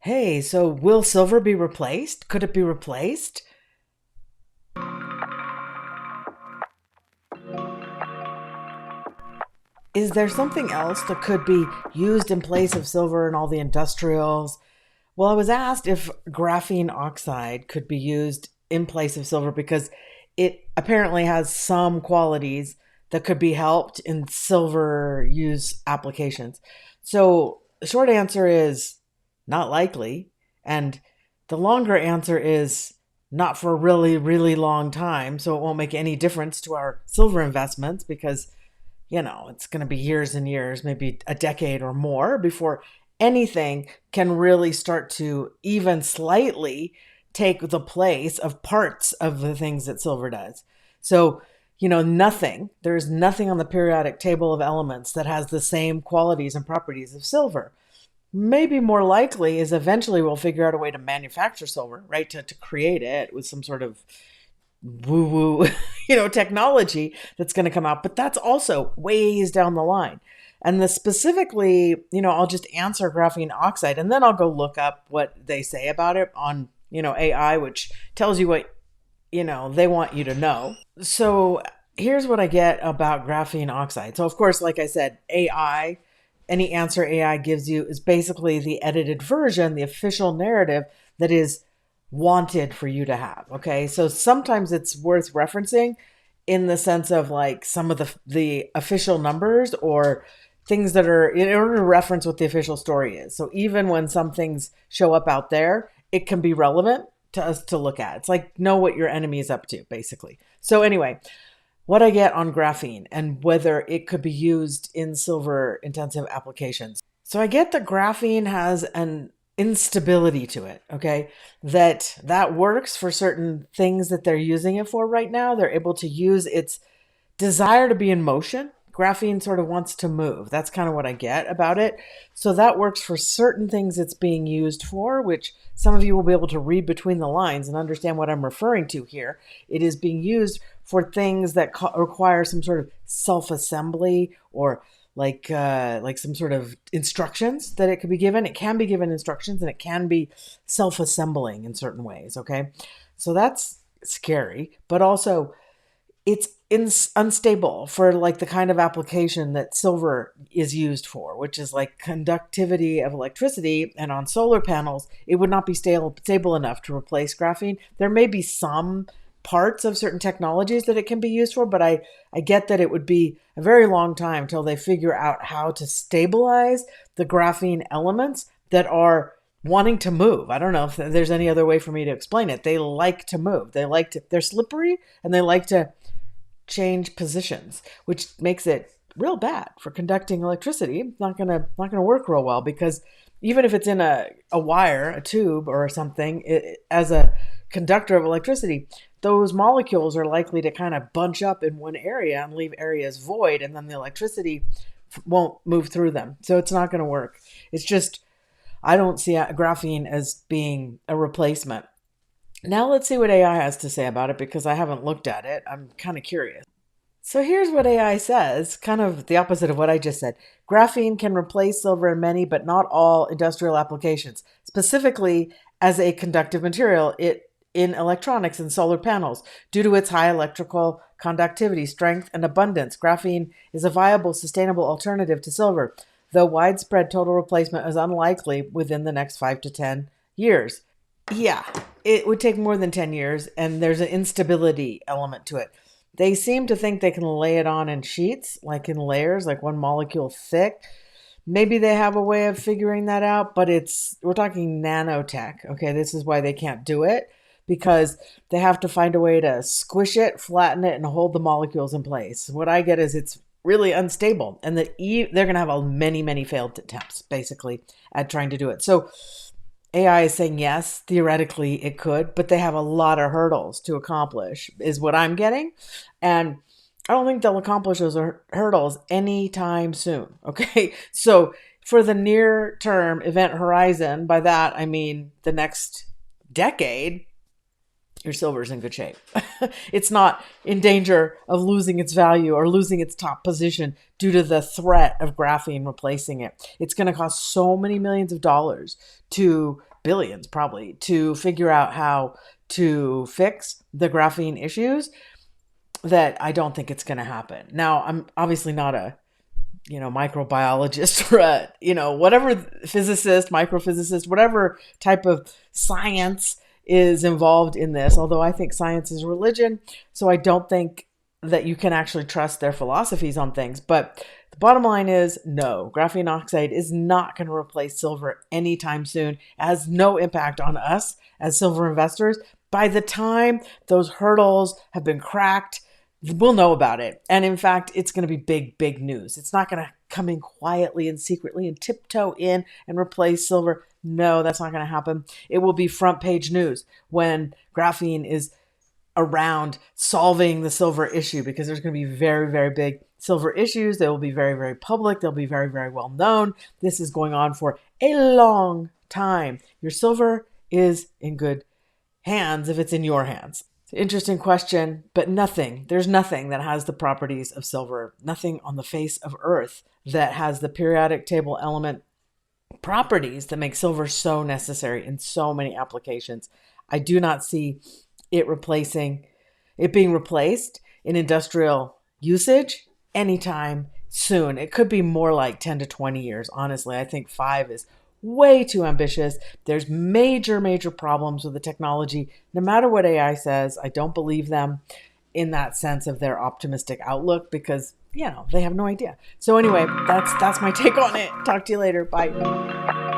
Hey, so will silver be replaced? Could it be replaced? Is there something else that could be used in place of silver in all the industrials? Well, I was asked if graphene oxide could be used in place of silver because it apparently has some qualities that could be helped in silver use applications. So the short answer is not likely. And the longer answer is not for a really, really long time. So it won't make any difference to our silver investments because it's going to be years and years, maybe a decade or more before anything can really start to even slightly take the place of parts of the things that silver does. So, there's nothing on the periodic table of elements that has the same qualities and properties of silver. Maybe more likely is eventually we'll figure out a way to manufacture silver, right? To create it with some sort of woo woo, technology that's going to come out. But that's also ways down the line. And the specifically, I'll just answer graphene oxide and then I'll go look up what they say about it on, AI, which tells you what, they want you to know. So here's what I get about graphene oxide. So, of course, like I said, AI, any answer AI gives you is basically the edited version, the official narrative that is wanted for you to have. Okay. So sometimes it's worth referencing in the sense of like some of the official numbers or things that are in order to reference what the official story is. So even when some things show up out there, it can be relevant to us to look at. It's like know what your enemy is up to, basically. So anyway, what I get on graphene and whether it could be used in silver intensive applications. So I get that graphene has an instability to it, okay? That works for certain things that they're using it for right now. They're able to use its desire to be in motion. Graphene sort of wants to move. That's kind of what I get about it. So that works for certain things it's being used for, which some of you will be able to read between the lines and understand what I'm referring to here. It is being used for things that require some sort of self-assembly or like some sort of instructions that it could be given. It can be given instructions and it can be self-assembling in certain ways. Okay, so that's scary, but also it's unstable for like the kind of application that silver is used for, which is like conductivity of electricity. And on solar panels, it would not be stable enough to replace graphene. There may be some parts of certain technologies that it can be used for, but I get that it would be a very long time till they figure out how to stabilize the graphene elements that are wanting to move. I don't know if there's any other way for me to explain it. They like to move. They're slippery and they like to change positions, which makes it real bad for conducting electricity. It's not gonna work real well because even if it's in a wire, a tube or something, as a conductor of electricity, those molecules are likely to kind of bunch up in one area and leave areas void, and then the electricity won't move through them. So it's not going to work. It's just, I don't see graphene as being a replacement. Now let's see what AI has to say about it because I haven't looked at it. I'm kind of curious. So here's what AI says, kind of the opposite of what I just said. Graphene can replace silver in many, but not all industrial applications. Specifically, as a conductive material, in electronics and solar panels. Due to its high electrical conductivity, strength, and abundance, graphene is a viable, sustainable alternative to silver, though widespread total replacement is unlikely within the next 5 to 10 years. Yeah, it would take more than 10 years, and there's an instability element to it. They seem to think they can lay it on in sheets, like in layers, like one molecule thick. Maybe they have a way of figuring that out, but we're talking nanotech. Okay, this is why they can't do it, because they have to find a way to squish it, flatten it, and hold the molecules in place. What I get is it's really unstable, and that they're going to have many, many failed attempts, basically, at trying to do it. So AI is saying yes, theoretically it could, but they have a lot of hurdles to accomplish, is what I'm getting. And I don't think they'll accomplish those hurdles anytime soon. Okay. So for the near term event horizon, by that, I mean the next decade, your silver's in good shape. It's not in danger of losing its value or losing its top position due to the threat of graphene replacing it. It's going to cost so many millions of dollars to billions probably to figure out how to fix the graphene issues, that I don't think it's going to happen. Now, I'm obviously not a microbiologist or whatever physicist, microphysicist, whatever type of science is involved in this. Although I think science is religion, so I don't think that you can actually trust their philosophies on things. But the bottom line is no, graphene oxide is not going to replace silver anytime soon. It has no impact on us as silver investors. By the time those hurdles have been cracked, we'll know about it. And in fact, it's going to be big, big news. It's not going to come in quietly and secretly and tiptoe in and replace silver. No, that's not going to happen. It will be front page news when graphene is around solving the silver issue, because there's going to be very, very big silver issues. They will be very, very public. They'll be very, very well known. This is going on for a long time. Your silver is in good hands if it's in your hands. Interesting question, but there's nothing that has the properties of silver, nothing on the face of Earth that has the periodic table element properties that make silver so necessary in so many applications. I do not see it being replaced in industrial usage anytime soon. It could be more like 10 to 20 years. Honestly, I think 5 is way too ambitious. There's major, major problems with the technology. No matter what AI says, I don't believe them in that sense of their optimistic outlook, because, they have no idea. So anyway, that's my take on it. Talk to you later. Bye.